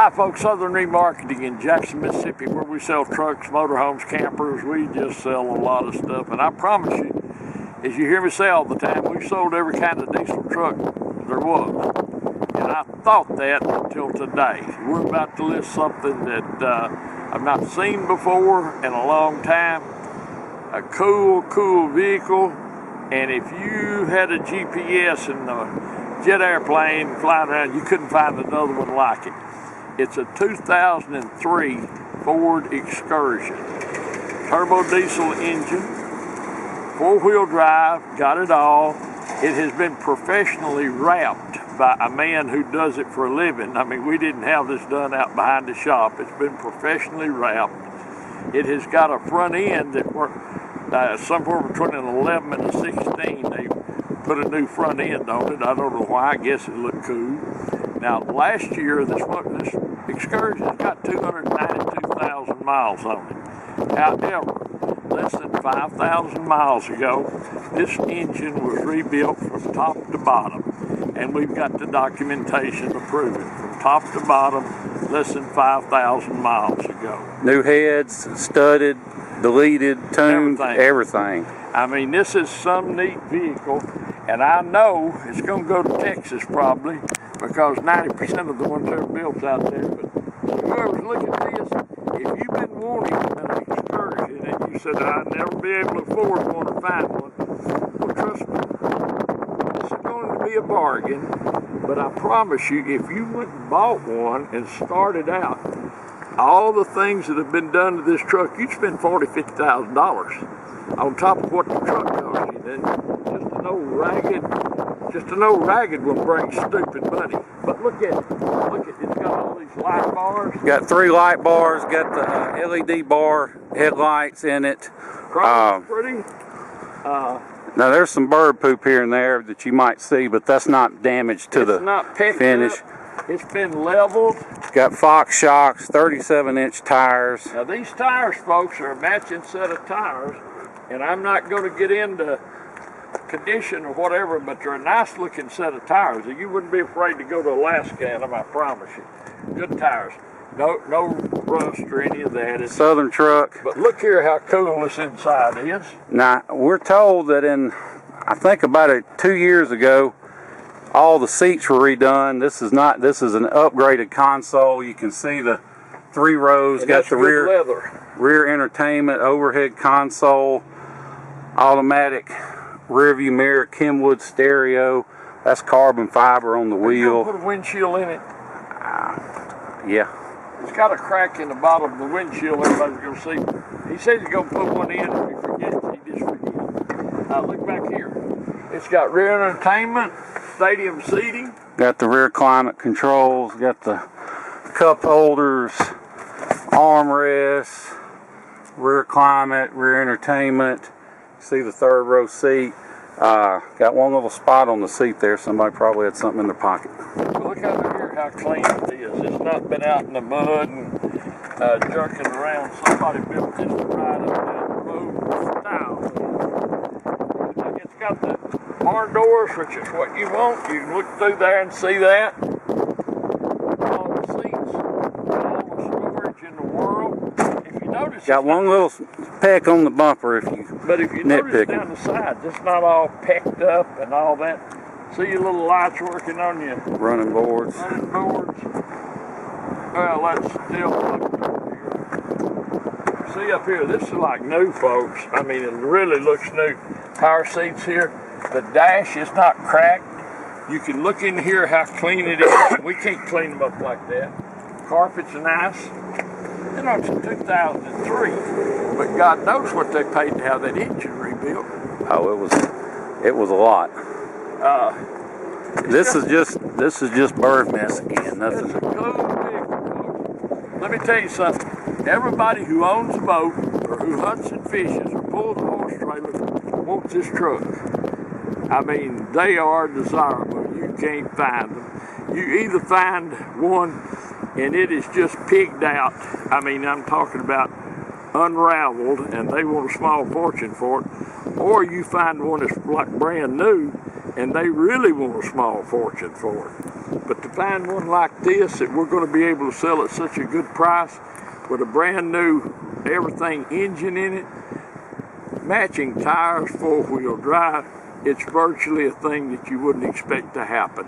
Hi folks, Southern Remarketing in Jackson, Mississippi, where we sell trucks, motorhomes, campers. We just sell a lot of stuff. And I promise you, as you hear me say all the time, we've sold every kind of diesel truck there was. And I thought that until today. We're about to list something that I've not seen before in a long time. A cool vehicle. And if you had a GPS in the jet airplane flying around, you couldn't find another one like it. It's a 2003 Ford Excursion. Turbo diesel engine, four-wheel drive, got it all. It has been professionally wrapped by a man who does it for a living. I mean, we didn't have this done out behind the shop. It's been professionally wrapped. It has got a front end that worked somewhere between an 11 and a 16. They put a new front end on it. I don't know why. I guess it looked cool. Now, last year, this Excursion's got 292,000 miles on it. However, less than 5,000 miles ago, this engine was rebuilt from top to bottom. And we've got the documentation to prove it. From top to bottom, less than 5,000 miles ago. New heads, studded, deleted, tuned, everything. I mean, this is some neat vehicle. And I know it's going to go to Texas probably, because 90% of the ones that are built out there. But whoever's looking at this, if you've been wanting an Excursion and you said, I'd never be able to afford one or find one, well, trust me, this is going to be a bargain. But I promise you, if you went and bought one and started out, all the things that have been done to this truck, you'd spend $40,000, $50,000 on top of what the truck cost you. And just an old ragged one brings stupid money. But look at it. It's got all these light bars. Got 3 light bars, got the LED bar headlights in it. Pretty. Now there's some bird poop here and there that you might see, but that's not damage to the finish. It's been leveled. Got Fox shocks, 37-inch tires. Now these tires, folks, are a matching set of tires, and I'm not going to get into condition or whatever, but they're a nice looking set of tires. You wouldn't be afraid to go to Alaska in them, I promise you. Good tires. No rust or any of that. It's Southern truck. But look here how cool this inside is. Now, we're told that I think about 2 years ago, all the seats were redone. This is an upgraded console. You can see the 3 rows, got the rear entertainment, overhead console, automatic rear view mirror, Kenwood stereo. That's carbon fiber on the wheel. Put a windshield in it. Yeah. It's got a crack in the bottom of the windshield. Everybody's going to see. He says he's going to put one in. If he forgets, he just forgets. Look back here. It's got rear entertainment, stadium seating. Got the rear climate controls. Got the cup holders, armrests, rear climate, rear entertainment. See the 3rd row seat. Got one little spot on the seat there. Somebody probably had something in their pocket. Well, look over here how clean it is. It's not been out in the mud and jerking around. Somebody built this right up down the road with style. It's got the barn doors, which is what you want. You can look through there and see that. All the seats, all the storage in the world. If you notice, got one little peck on the bumper if you notice down the sides, it's not all pecked up and all that. See your little lights working on you. Running boards. Well, let's still look up here. See up here, this is like new, folks. I mean, it really looks new. Power seats here. The dash is not cracked. You can look in here how clean it is. We can't clean them up like that. Carpet's nice. You know, it's 2003, but God knows what they paid to have that engine rebuilt. Oh, it was a lot. This is just bird mess again. Nothing. It's a cool vehicle. Let me tell you something. Everybody who owns a boat or who hunts and fishes or pulls a horse trailer wants this truck. I mean, they are desirable. You can't find them. You either find one and it is just pigged out. I mean, I'm talking about unraveled, and they want a small fortune for it. Or you find one that's like brand new, and they really want a small fortune for it. But to find one like this that we're going to be able to sell at such a good price with a brand new everything engine in it, matching tires, 4-wheel drive, it's virtually a thing that you wouldn't expect to happen.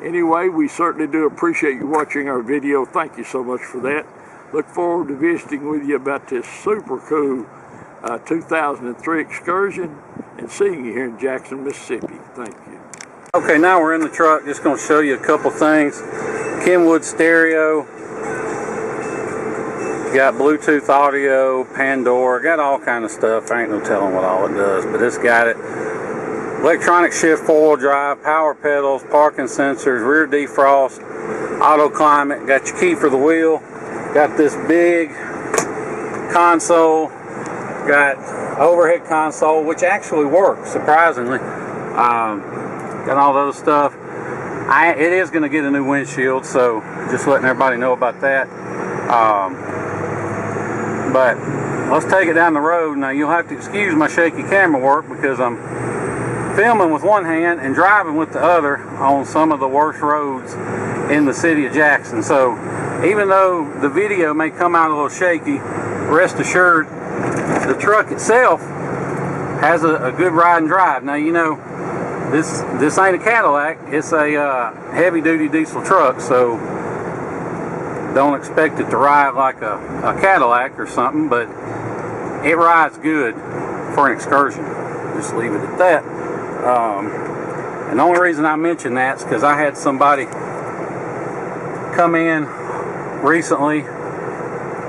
Anyway, we certainly do appreciate you watching our video. Thank you so much for that. Look forward to visiting with you about this super cool 2003 Excursion and seeing you here in Jackson, Mississippi. Thank you. Okay, now we're in the truck. Just going to show you a couple things. Kenwood stereo. Got Bluetooth audio, Pandora, got all kind of stuff. I ain't no telling what all it does, but it's got it. Electronic shift 4-wheel drive, power pedals, parking sensors, rear defrost, auto climate. Got your key for the wheel. Got this big console. Got overhead console, which actually works surprisingly. Got all those stuff. It is going to get a new windshield, so just letting everybody know about that. But let's take it down the road. Now you'll have to excuse my shaky camera work because I'm filming with one hand and driving with the other on some of the worst roads in the city of Jackson. So even though the video may come out a little shaky, rest assured the truck itself has a good ride and drive. Now you know this ain't a Cadillac, it's a heavy duty diesel truck, so don't expect it to ride like a Cadillac or something, but it rides good for an Excursion. Just leave it at that. And the only reason I mention that is because I had somebody come in recently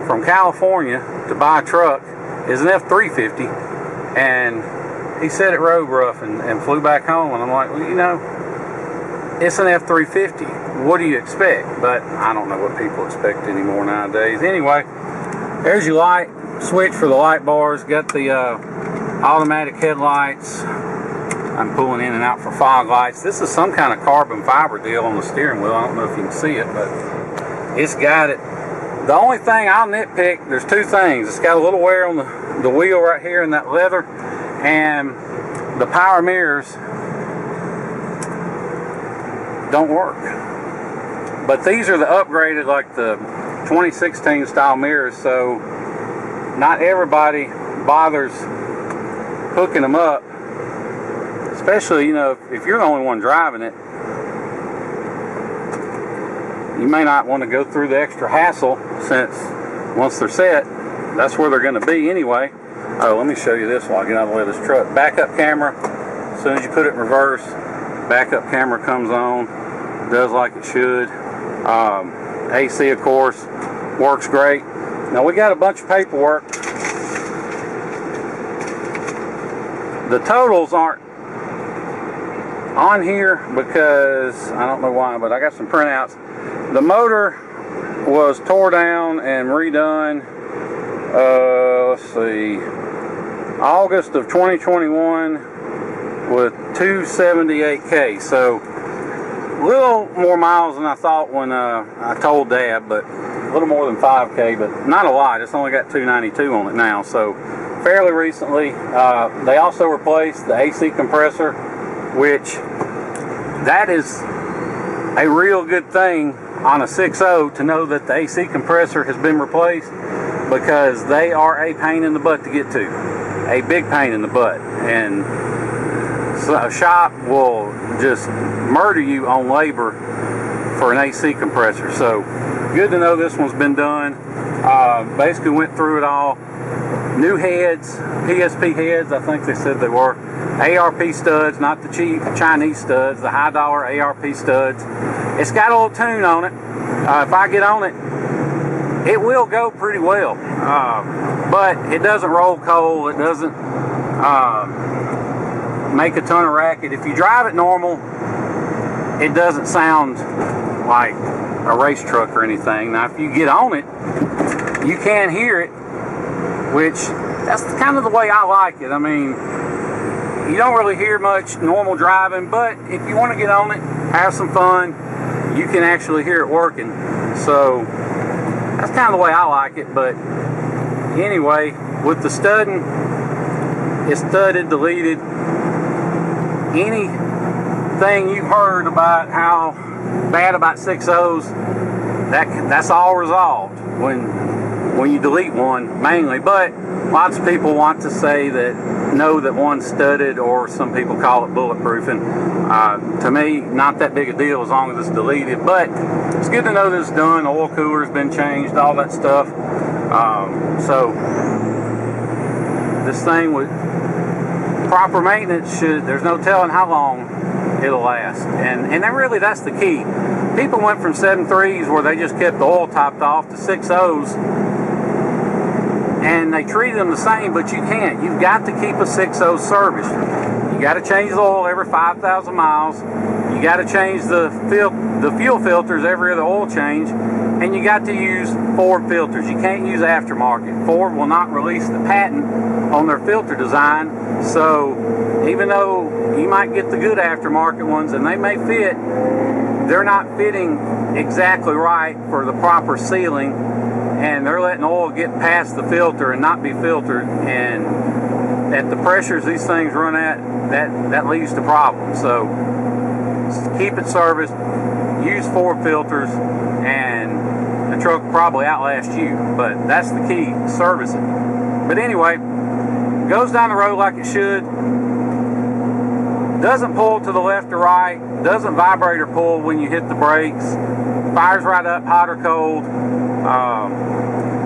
from California to buy a truck. It's an F-350, and he said it rode rough and flew back home, and I'm like, well, you know, it's an F-350. What do you expect? But I don't know what people expect anymore nowadays. Anyway, there's your light switch for the light bars. Got the automatic headlights. I'm pulling in and out for fog lights. This is some kind of carbon fiber deal on the steering wheel. I don't know if you can see it, but it's got it. The only thing I'll nitpick, there's two things. It's got a little wear on the wheel right here in that leather, and the power mirrors don't work. But these are the upgraded, like the 2016 style mirrors, so not everybody bothers hooking them up, especially, you know, if you're the only one driving it. You may not want to go through the extra hassle, since once they're set, that's where they're going to be anyway. Oh, let me show you this while I get out of the way of this truck. Backup camera, as soon as you put it in reverse, backup camera comes on, does like it should. AC, of course, works great. Now we got a bunch of paperwork. The totals aren't on here because I don't know why, but I got some printouts. The motor was tore down and redone, let's see, August of 2021 with 278K. So a little more miles than I thought when I told Dad, but a little more than 5K, but not a lot. It's only got 292 on it now, so fairly recently. They also replaced the AC compressor, which that is a real good thing on a 6.0 to know that the AC compressor has been replaced, because they are a pain in the butt to get to, a big pain in the butt, and so a shop will just murder you on labor for an AC compressor. So good to know this one's been done. Basically went through it all. New heads, PSP heads, I think they said they were. ARP studs, not the cheap Chinese studs, the high dollar ARP studs. It's got a little tune on it. If I get on it, it will go pretty well. But it doesn't roll coal, it doesn't make a ton of racket. If you drive it normal, it doesn't sound like a race truck or anything. Now if you get on it, you can hear it, which that's kind of the way I like it. I mean, you don't really hear much normal driving, but if you want to get on it, have some fun, you can actually hear it working. So that's kind of the way I like it. But anyway, with the studding, it's studded, deleted. Any thing you've heard about how bad about 6.0s, that's all resolved when you delete one, mainly. But lots of people want to say that know that one's studded, or some people call it bulletproofing. To me, not that big a deal as long as it's deleted, but it's good to know that it's done. The oil cooler's been changed, all that stuff. So this thing with proper maintenance there's no telling how long it'll last. And then really that's the key. People went from 7.3s where they just kept the oil topped off to 6.0s, and they treat them the same, but you can't. You've got to keep a 6.0 serviced. You got to change the oil every 5,000 miles. You got to change the fuel filters every other oil change, and you got to use Ford filters. You can't use aftermarket. Ford will not release the patent on their filter design, so even though you might get the good aftermarket ones and they may fit, they're not fitting exactly right for the proper sealing, and they're letting oil get past the filter and not be filtered, and at the pressures these things run at, that leads to problems. So keep it serviced, use Ford filters, and the truck will probably outlast you, but that's the key, service it. But anyway, goes down the road like it should, doesn't pull to the left or right, doesn't vibrate or pull when you hit the brakes, fires right up, hot or cold.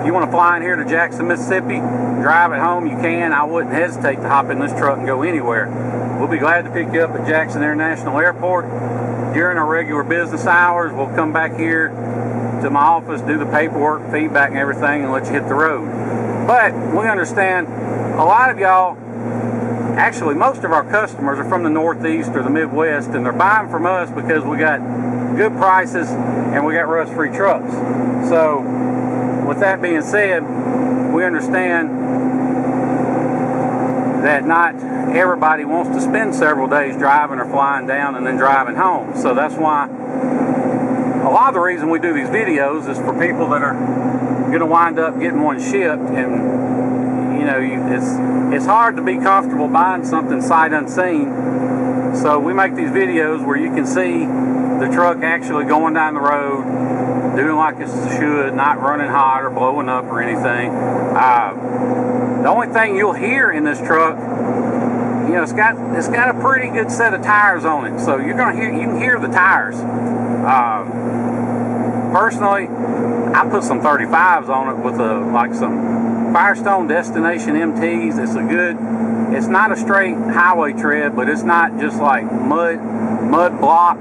You want to fly in here to Jackson, Mississippi, drive it home, you can. I wouldn't hesitate to hop in this truck and go anywhere. We'll be glad to pick you up at Jackson International Airport during our regular business hours. We'll come back here to my office, do the paperwork, feedback and everything, and let you hit the road. But we understand a lot of y'all, actually most of our customers are from the Northeast or the Midwest, and they're buying from us because we got good prices and we got rust-free trucks. So with that being said, we understand that not everybody wants to spend several days driving or flying down and then driving home. So that's why a lot of the reason we do these videos is for people that are going to wind up getting one shipped, and you know, it's hard to be comfortable buying something sight unseen. So we make these videos where you can see the truck actually going down the road, doing like it should, not running hot or blowing up or anything. The only thing you'll hear in this truck, you know, it's got a pretty good set of tires on it, so you can hear the tires. Personally, I put some 35s on it with some Firestone Destination MTs. It's not a straight highway tread, but it's not just like mud block,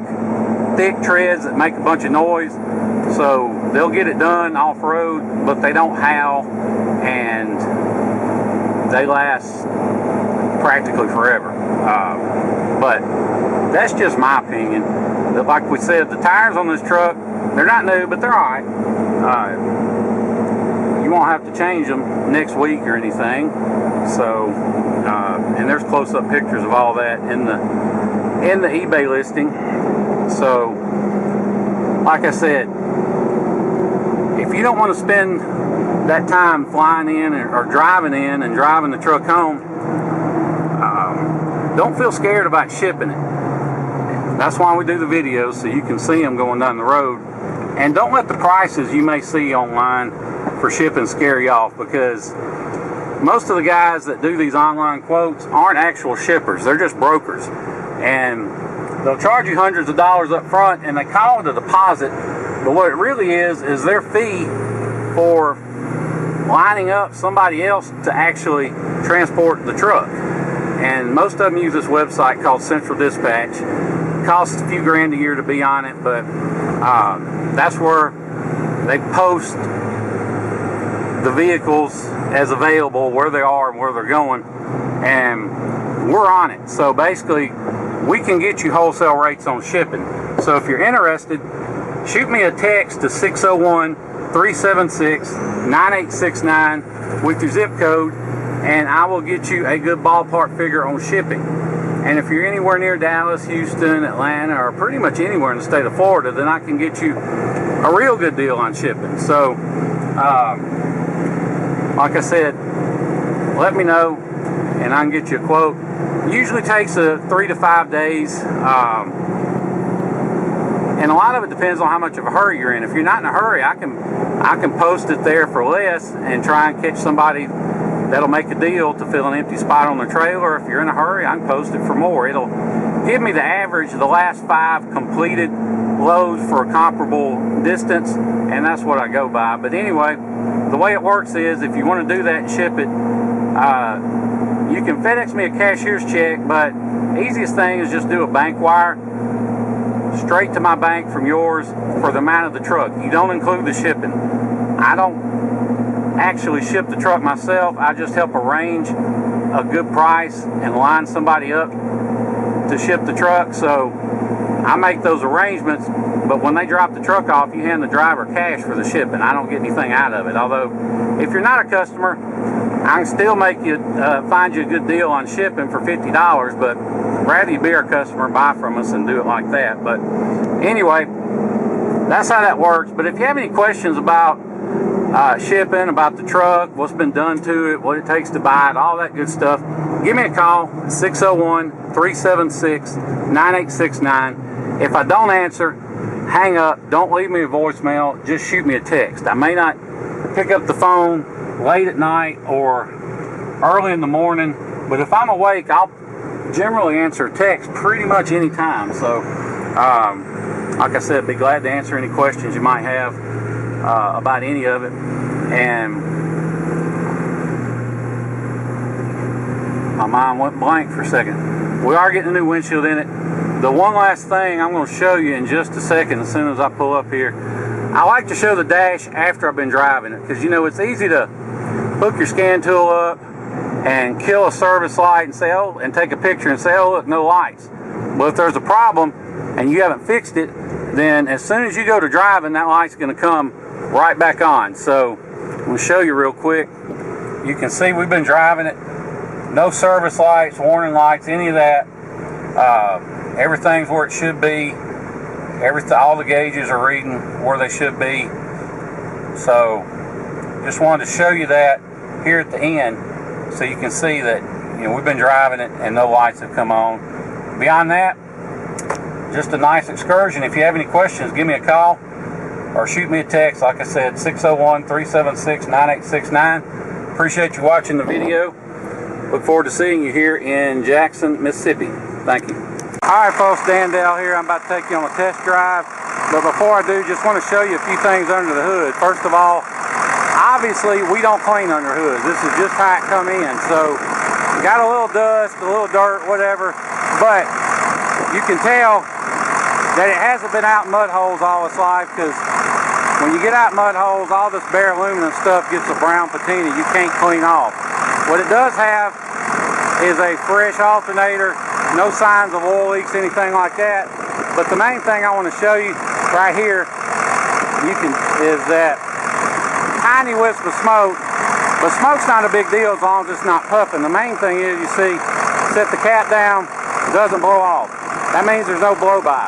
thick treads that make a bunch of noise. So they'll get it done off-road, but they don't howl, and they last practically forever. But that's just my opinion. Like we said, the tires on this truck, they're not new, but they're all right. You won't have to change them next week or anything. So, and there's close-up pictures of all that in the eBay listing. So, like I said, if you don't want to spend that time flying in or driving in and driving the truck home, don't feel scared about shipping it. That's why we do the videos, so you can see them going down the road. And don't let the prices you may see online for shipping scare you off, because most of the guys that do these online quotes aren't actual shippers. They're just brokers. And they'll charge you hundreds of dollars up front, and they call it a deposit. But what it really is their fee for lining up somebody else to actually transport the truck. And most of them use this website called Central Dispatch. It costs a few grand a year to be on it, but that's where they post the vehicles as available, where they are and where they're going, and we're on it. So basically, we can get you wholesale rates on shipping. So if you're interested, shoot me a text to 601-376-9869 with your zip code, and I will get you a good ballpark figure on shipping. And if you're anywhere near Dallas, Houston, Atlanta, or pretty much anywhere in the state of Florida, then I can get you a real good deal on shipping. So, like I said, let me know and I can get you a quote. Usually takes 3 to 5 days. And a lot of it depends on how much of a hurry you're in. If you're not in a hurry, I can post it there for less and try and catch somebody that'll make a deal to fill an empty spot on the trailer. If you're in a hurry, I can post it for more. It'll give me the average of the last 5 completed loads for a comparable distance, and that's what I go by. But anyway, the way it works is if you want to do that and ship it, you can FedEx me a cashier's check, but the easiest thing is just do a bank wire straight to my bank from yours for the amount of the truck. You don't include the shipping. I don't actually ship the truck myself. I just help arrange a good price and line somebody up to ship the truck. So I make those arrangements, but when they drop the truck off, you hand the driver cash for the shipping. I don't get anything out of it. Although, if you're not a customer, I can still make you find you a good deal on shipping for $50, but rather you be our customer, buy from us, and do it like that. But anyway, that's how that works. But if you have any questions about shipping, about the truck, what's been done to it, what it takes to buy it, all that good stuff, give me a call, 601-376-9869. If I don't answer, hang up. Don't leave me a voicemail. Just shoot me a text. I may not pick up the phone late at night or early in the morning, but if I'm awake, I'll generally answer text pretty much any time. So, like I said, be glad to answer any questions you might have about any of it. And my mind went blank for a second. We are getting a new windshield in it. The one last thing I'm going to show you in just a second as soon as I pull up here. I like to show the dash after I've been driving it, because you know it's easy to hook your scan tool up and kill a service light and say, oh, and take a picture and say, oh, look, no lights. Well, if there's a problem and you haven't fixed it, then as soon as you go to driving, that light's going to come right back on. So I'm going to show you real quick. You can see we've been driving it. No service lights, warning lights, any of that. Everything's where it should be. All the gauges are reading where they should be. So just wanted to show you that here at the end, so you can see that we've been driving it and no lights have come on. Beyond that, just a nice Excursion. If you have any questions, give me a call or shoot me a text. Like I said, 601-376-9869. Appreciate you watching the video. Look forward to seeing you here in Jackson, Mississippi. Thank you. Alright folks, Dan Dale here. I'm about to take you on a test drive. But before I do, just want to show you a few things under the hood. First of all, obviously we don't clean under hoods. This is just how it come in. So, got a little dust, a little dirt, whatever. But you can tell that it hasn't been out in mud holes all its life, because when you get out in mud holes, all this bare aluminum stuff gets a brown patina you can't clean off. What it does have is a fresh alternator, no signs of oil leaks, anything like that. But the main thing I want to show you right here, is that tiny wisp of smoke. But smoke's not a big deal as long as it's not puffing. The main thing is, you see, set the cap down, it doesn't blow off. That means there's no blow-by.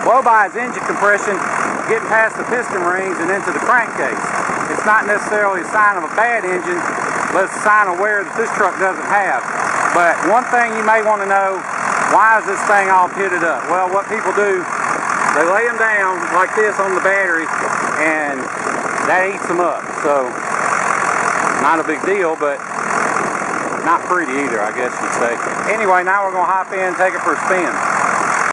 Blow-by is engine compression getting past the piston rings and into the crankcase. It's not necessarily a sign of a bad engine, but it's a sign of wear that this truck doesn't have. But one thing you may want to know, why is this thing all pitted up? Well, what people do, they lay them down like this on the battery, and that eats them up. So, not a big deal, but not pretty either, I guess you'd say. Anyway, now we're going to hop in and take it for a spin.